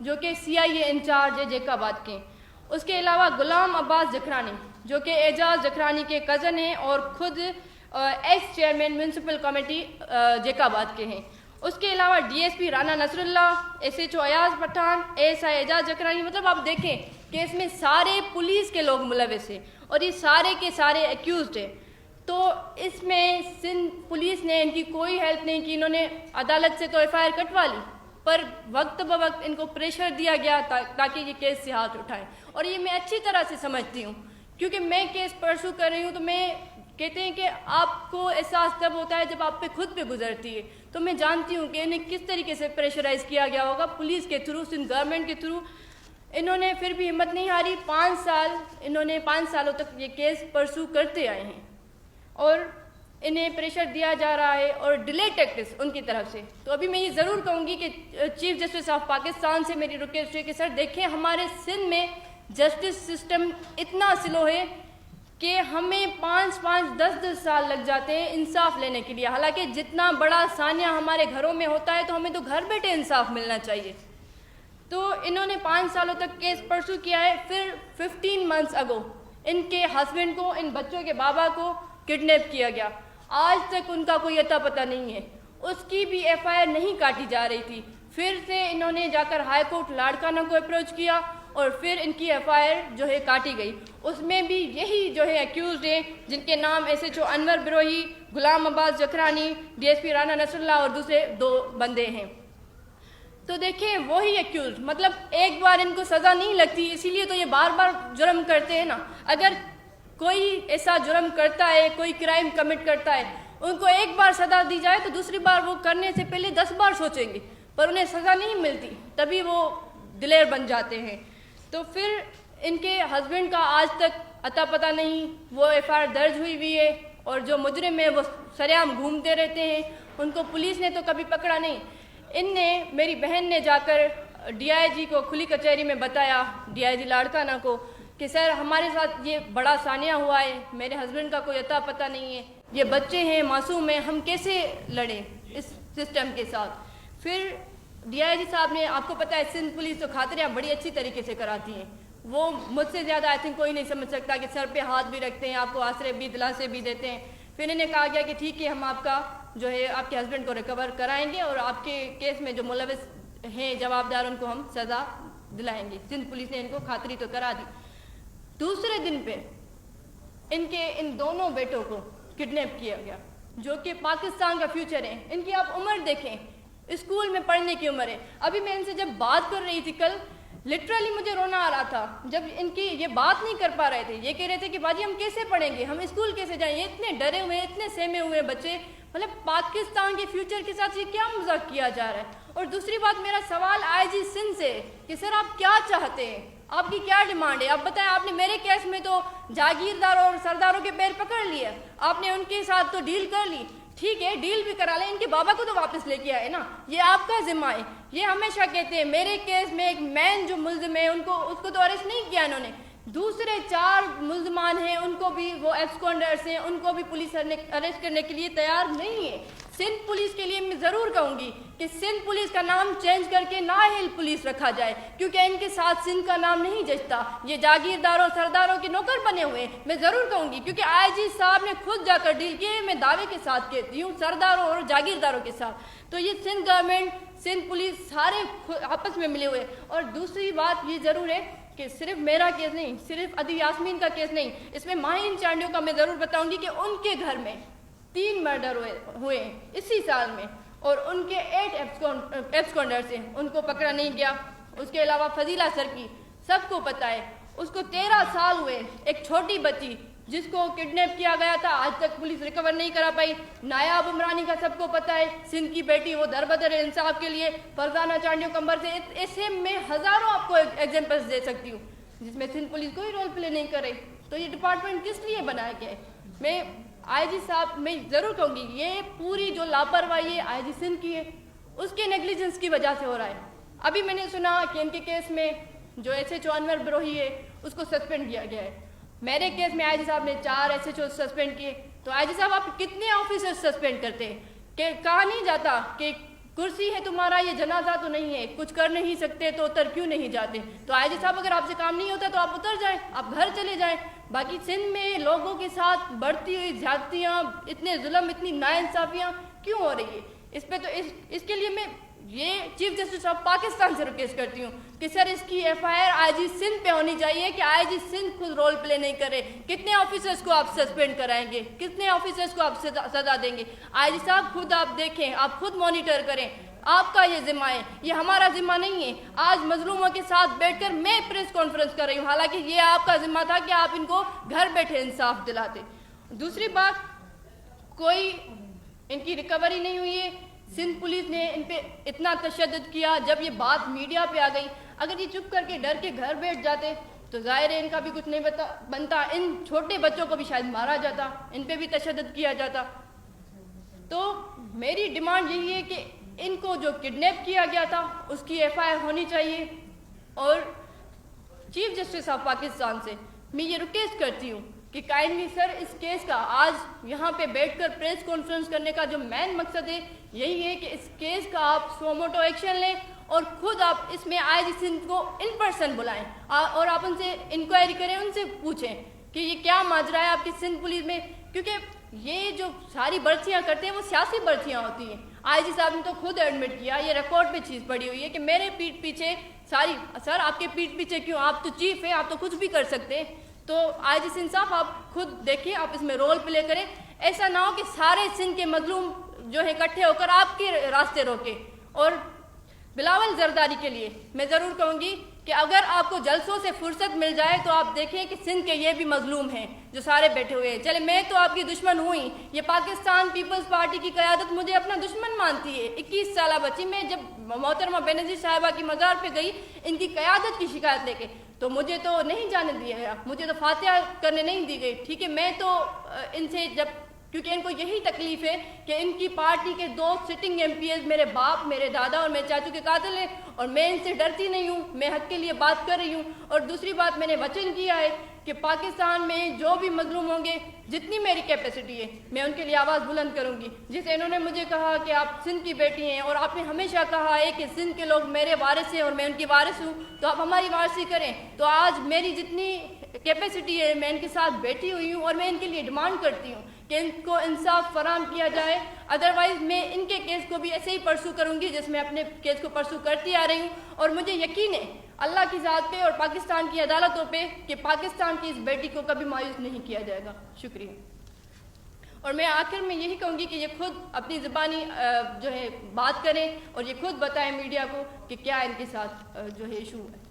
جو کہ CIA incharge ہے جیکا آباد کے، اس کے علاوہ غلام عباس جکھرانی جو کہ اعجاز جکھرانی کے کزن ہیں اور خود ایکس چیئرمین میونسپل کمیٹی جیکا آباد کے ہیں، اس کے علاوہ DSP رانا نصر اللہ، SHO ایاز پٹھان، ASI اعجاز جکھرانی. مطلب آپ دیکھیں کہ اس میں سارے پولیس کے لوگ ملوث ہیں اور یہ سارے کے سارے ایکیوزڈ ہیں. تو اس میں سندھ پولیس نے ان کی کوئی ہیلپ نہیں کی. انہوں نے عدالت سے تو FIR کٹوا لی، پر وقت بوقت ان کو پریشر دیا گیا تاکہ یہ کیس سے ہاتھ اٹھائیں. اور یہ میں اچھی طرح سے سمجھتی ہوں کیونکہ میں کیس پرسو کر رہی ہوں. تو میں کہتے ہیں کہ آپ کو احساس تب ہوتا ہے جب آپ پہ خود پہ گزرتی ہے. تو میں جانتی ہوں کہ انہیں کس طریقے سے پریشرائز کیا گیا ہوگا پولیس کے تھرو، سندھ گورنمنٹ کے تھرو. انہوں نے پھر بھی ہمت نہیں ہاری. 5 سالوں تک یہ کیس پرسو کرتے آئے ہیں اور انہیں پریشر دیا جا رہا ہے اور ڈیلے ٹیکٹس ان کی طرف سے. تو ابھی میں یہ ضرور کہوں گی کہ چیف جسٹس آف پاکستان سے میری ریکویسٹ ہے کہ سر دیکھیں ہمارے سندھ میں جسٹس سسٹم اتنا سلو ہے کہ ہمیں 5-10 سال لگ جاتے ہیں انصاف لینے کے لیے. حالانکہ جتنا بڑا سانیہ ہمارے گھروں میں ہوتا ہے تو ہمیں تو گھر بیٹھے انصاف ملنا چاہیے. تو انہوں نے 5 سالوں تک کیس پرسو کیا ہے. پھر 15 منتھس اگو ان کے ہسبینڈ کو، ان بچوں کے بابا کو کڈنیپ کیا گیا. آج تک ان کا کوئی اتا پتہ نہیں ہے. اس کی بھی FIR نہیں کاٹی جا رہی تھی. پھر سے انہوں نے جا کر ہائی کورٹ لاڑکانہ کو اپروچ کیا اور پھر ان کی FIR جو ہے کاٹی گئی. اس میں بھی یہی جو ہے ایکیوزڈ ہیں جن کے نام SHO انور بروہی، غلام عباس جکھرانی، DSP رانا نصر اللہ اور دوسرے 2 بندے ہیں. تو دیکھیں وہی ایکیوزڈ، مطلب ایک بار ان کو سزا نہیں لگتی، اسی لیے تو یہ بار بار جرم کرتے ہیں نا. اگر کوئی ایسا جرم کرتا ہے، کوئی کرائم کمٹ کرتا ہے، ان کو ایک بار سزا دی جائے تو دوسری بار وہ کرنے سے پہلے 10 بار سوچیں گے، پر انہیں سزا نہیں ملتی تبھی وہ دلیر بن جاتے ہیں. تو پھر ان کے ہسبینڈ کا آج تک اتا پتہ نہیں. وہ FIR درج ہوئی ہے اور جو مجرم ہیں وہ سریعام گھومتے رہتے ہیں. ان کو پولیس نے تو کبھی پکڑا نہیں. میری بہن نے جا کر DIG کو کھلی کچہری میں بتایا، DIG لاڑکانہ کو، کہ سر ہمارے ساتھ یہ بڑا سانیہ ہوا ہے، میرے ہسبینڈ کا کوئی اتا پتہ نہیں ہے، یہ بچے ہیں، معصوم ہیں، ہم کیسے لڑیں اس سسٹم کے ساتھ. پھر DIG صاحب نے، آپ کو پتہ ہے سندھ پولیس تو خاطریاں بڑی اچھی طریقے سے کراتی ہیں. وہ مجھ سے زیادہ آئی تھنک کوئی نہیں سمجھ سکتا کہ سر پہ ہاتھ بھی رکھتے ہیں، آپ کو آسرے بھی دلاسے بھی دیتے ہیں. پھر انہیں کہا گیا کہ ٹھیک ہے، ہم آپ کا جو ہے آپ کے ہسبینڈ کو ریکور کرائیں گے اور آپ کے کیس میں جو ملوث ہیں جوابدار ان کو ہم سزا دلائیں گے. سندھ پولیس نے ان کو خاطری تو کرا دی. دوسرے دن پہ ان دونوں بیٹوں کو کڈنیپ کیا گیا جو کہ پاکستان کا فیوچر ہے. ان کی آپ عمر دیکھیں، اسکول میں پڑھنے کی عمر ہے. ابھی میں ان سے جب بات کر رہی تھی کل، لٹرلی مجھے رونا آ رہا تھا جب ان کی یہ بات نہیں کر پا رہے تھے. یہ کہہ رہے تھے کہ باجی ہم کیسے پڑھیں گے، ہم اسکول کیسے جائیں. یہ اتنے ڈرے ہوئے، اتنے سہمے ہوئے بچے. مطلب پاکستان کے فیوچر کے ساتھ یہ کیا مذاق کیا جا رہا ہے. اور دوسری بات، میرا سوال IG سندھ سے کہ سر آپ کیا چاہتے ہیں، آپ کی کیا ڈیمانڈ ہے. آپ بتائیں، آپ نے میرے کیس میں تو جاگیرداروں اور سرداروں کے پیر پکڑ لیے، آپ نے ان کے ساتھ تو ڈیل کر لی. ٹھیک ہے، ڈیل بھی کرا لیں، ان کے بابا کو تو واپس لے کے آئے نا، یہ آپ کا ذمہ ہے. یہ ہمیشہ کہتے ہیں میرے کیس میں ایک مین جو ملزم ہے اس کو تو اریسٹ نہیں کیا انہوں نے. دوسرے 4 ملزمان ہیں ان کو بھی، وہ ایبسکونڈرز ہیں، ان کو بھی پولیس اریسٹ کرنے کے لیے تیار نہیں ہے. سندھ پولیس کے لیے میں ضرور کہوں گی کہ سندھ پولیس کا نام چینج کر کے نااہل پولیس رکھا جائے، کیونکہ ان کے ساتھ سندھ کا نام نہیں جچتا. یہ جاگیرداروں سرداروں کے نوکر بنے ہوئے ہیں. میں ضرور کہوں گی کیونکہ IG صاحب نے خود جا کر ڈیل کیے، میں دعوے کے ساتھ کہتی ہوں، سرداروں اور جاگیرداروں کے ساتھ. تو یہ سندھ گورنمنٹ، سندھ پولیس سارے آپس میں ملے ہوئے. اور دوسری بات یہ ضرور ہے کہ صرف میرا کیس نہیں، صرف عدی یاسمین کا کیس نہیں، اس میں ماہین چانڈیو کا میں ضرور بتاؤں گی کہ ان کے گھر میں 3 مرڈر ہوئے ہیں اسی سال میں، اور ان کے 8 ایبسکونڈرز ہیں، ان کو پکڑا نہیں گیا. اس کے علاوہ فضیلہ سر کی سب کو پتہ ہے، اس کو 13 سال ہوئے. ایک چھوٹی بچی جس کو کڈنیپ کیا گیا تھا، آج تک پولیس ریکور نہیں کرا پائی. نایاب عمرانی کا سب کو پتہ ہے، سندھ کی بیٹی، وہ دربدر ہے انصاف کے لیے. فرزانہ چانڈیو کمبر سے، ایسے میں ہزاروں آپ کو ایگزامپلس دے سکتی ہوں جس میں سندھ پولیس کوئی رول پلے نہیں کرے. تو یہ ڈپارٹمنٹ کس لیے بنایا گیا ہے؟ میں IG صاحب میں ضرور کہوں گی یہ پوری جو لاپرواہی ہے IG سندھ کی ہے، اس کے نیگلیجنس کی وجہ سے ہو رہا ہے. ابھی میں نے سنا کہ ان کے کیس میں جو SHO انور بروہی ہے اس کو سسپینڈ کیا گیا ہے. میرے کیس میں IG صاحب نے 4 SHO سسپینڈ کیے. تو IG صاحب آپ کتنے آفیسر سسپینڈ کرتے ہیں؟ کہ کہا نہیں جاتا کہ کرسی ہے تمہارا، یہ جنازہ تو نہیں ہے، کچھ کر نہیں سکتے تو اتر کیوں نہیں جاتے؟ تو آئی جی صاحب اگر آپ سے کام نہیں ہوتا تو آپ اتر جائیں، آپ گھر چلے جائیں۔ باقی سندھ میں لوگوں کے ساتھ بڑھتی ہوئی زیادتیاں، اتنے ظلم، اتنی ناانصافیاں کیوں ہو رہی ہے؟ اس پہ تو اس کے لیے میں یہ چیف جسٹس آف پاکستان سے ریکویسٹ کرتی ہوں کہ سر اس کی ایف آئی آر آئی جی سندھ پہ ہونی چاہیے کہ آئی جی سندھ خود رول پلے نہیں کرے۔ کتنے آفیسرز کو آپ سسپینڈ کرائیں گے؟ کتنے آفیسرز کو آپ سزا دیں گے؟ آئی جی صاحب خود آپ دیکھیں، آپ خود مانیٹر کریں، آپ کا یہ ذمہ ہے، یہ ہمارا ذمہ نہیں ہے۔ آج مظلوموں کے ساتھ بیٹھ کر میں پریس کانفرنس کر رہی ہوں، حالانکہ یہ آپ کا ذمہ تھا کہ آپ ان کو گھر بیٹھے انصاف دلاتے۔ دوسری بات، کوئی ان کی ریکوری نہیں ہوئی ہے۔ سندھ پولیس نے ان پہ اتنا تشدد کیا، جب یہ بات میڈیا پہ آ گئی، اگر یہ چپ کر کے ڈر کے گھر بیٹھ جاتے تو ظاہر ہے ان کا بھی کچھ نہیں بنتا، ان چھوٹے بچوں کو بھی شاید مارا جاتا، ان پہ بھی تشدد کیا جاتا۔ تو میری ڈیمانڈ یہی ہے کہ ان کو جو کڈنیپ کیا گیا تھا اس کی ایف آئی آر ہونی چاہیے، اور چیف جسٹس آف پاکستان سے میں یہ ریکویسٹ کرتی ہوں کہ کائنڈلی سر اس کیس کا آج یہاں پہ بیٹھ کر پریس کانفرنس کرنے کا جو مین مقصد ہے یہی ہے کہ اس کیس کا آپ سو موٹو ایکشن لیں، اور خود آپ اس میں آئی جی سندھ کو ان پرسن بلائیں، اور آپ ان سے انکوائری کریں، ان سے پوچھیں کہ یہ کیا ماجرا ہے آپ کی سندھ پولیس میں، کیونکہ یہ جو ساری برتیاں کرتے ہیں وہ سیاسی برتیاں ہوتی ہیں۔ آئی جی صاحب نے تو خود ایڈمٹ کیا، یہ ریکارڈ پہ چیز پڑی ہوئی ہے کہ میرے پیٹھ پیچھے ساری، سر آپ کے پیٹھ پیچھے کیوں؟ آپ تو چیف ہیں، آپ تو کچھ بھی کر سکتے ہیں۔ تو آئی جی سندھ صاحب آپ خود دیکھیں، آپ اس میں رول پلے کریں، ایسا نہ ہو کہ سارے سندھ کے مظلوم جو ہے اکٹھے ہو کر آپ کے راستے روکے۔ اور بلاول زرداری کے لیے میں ضرور کہوں گی کہ اگر آپ کو جلسوں سے فرصت مل جائے تو آپ دیکھیں کہ سندھ کے یہ بھی مظلوم ہیں جو سارے بیٹھے ہوئے ہیں۔ چلے میں تو آپ کی دشمن ہوں ہی، یہ پاکستان پیپلز پارٹی کی قیادت مجھے اپنا دشمن مانتی ہے۔ 21 سالہ بچی میں جب محترمہ بینظیر صاحبہ کی مزار پہ گئی ان کی قیادت کی شکایت لے کے، تو مجھے تو نہیں جانے دیا گیا، مجھے تو فاتحہ کرنے نہیں دی گئی۔ ٹھیک ہے، میں تو ان سے جب، کیونکہ ان کو یہی تکلیف ہے کہ ان کی پارٹی کے 2 سٹنگ ایم پی ایز میرے باپ، میرے دادا اور میرے چاچو کے قاتل ہیں، اور میں ان سے ڈرتی نہیں ہوں، میں حق کے لیے بات کر رہی ہوں۔ اور دوسری بات، میں نے وچن کیا ہے کہ پاکستان میں جو بھی مظلوم ہوں گے، جتنی میری کیپیسٹی ہے میں ان کے لیے آواز بلند کروں گی۔ جسے انہوں نے مجھے کہا کہ آپ سندھ کی بیٹی ہیں، اور آپ نے ہمیشہ کہا ہے کہ سندھ کے لوگ میرے وارث ہیں اور میں ان کی وارث ہوں، تو آپ ہماری وارثی کریں۔ تو آج میری جتنی کیپیسٹی ہے میں ان کے ساتھ بیٹھی ہوئی ہوں، اور میں ان کے لیے ڈیمانڈ کرتی ہوں کہ ان کو انصاف فراہم کیا جائے، ادروائز میں ان کے کیس کو بھی ایسے ہی پرسو کروں گی جس میں اپنے کیس کو پرسو کرتی آ رہی ہوں۔ اور مجھے یقین ہے اللہ کی ذات پہ اور پاکستان کی عدالتوں پہ کہ پاکستان کی اس بیٹی کو کبھی مایوس نہیں کیا جائے گا۔ شکریہ۔ اور میں آخر میں یہی کہوں گی کہ یہ خود اپنی زبانی جو ہے بات کریں، اور یہ خود بتائیں میڈیا کو کہ کیا ان کے ساتھ جو ہے ایشو ہے۔